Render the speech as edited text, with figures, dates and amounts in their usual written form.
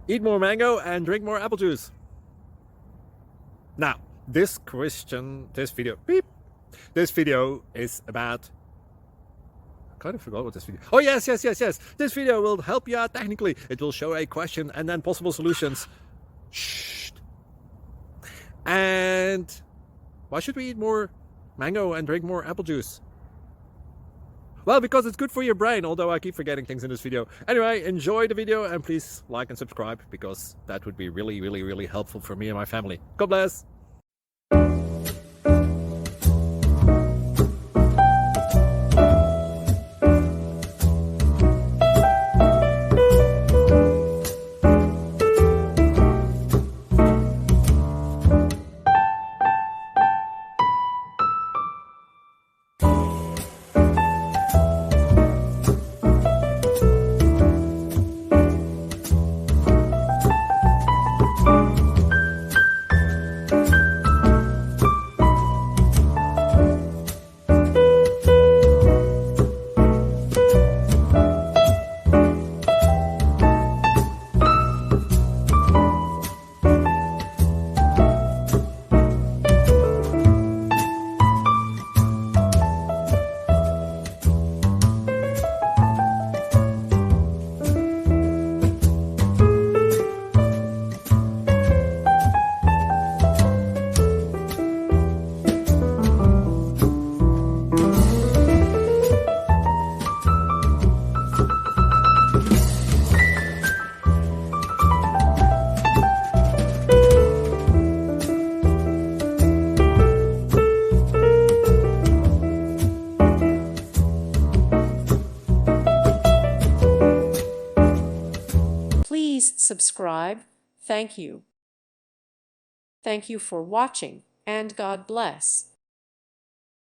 Eat more mango and drink more apple juice. Now, this video is about, I kind of forgot what this video. Oh, yes. This video will help you out technically. It will show a question and then possible solutions. Shh. And why should we eat more mango and drink more apple juice? Well, because it's good for your brain, although I keep forgetting things in this video. Anyway, enjoy the video and please like and subscribe, because that would be really helpful for me and my family. God bless. Please subscribe. Thank you. Thank you for watching, and God bless.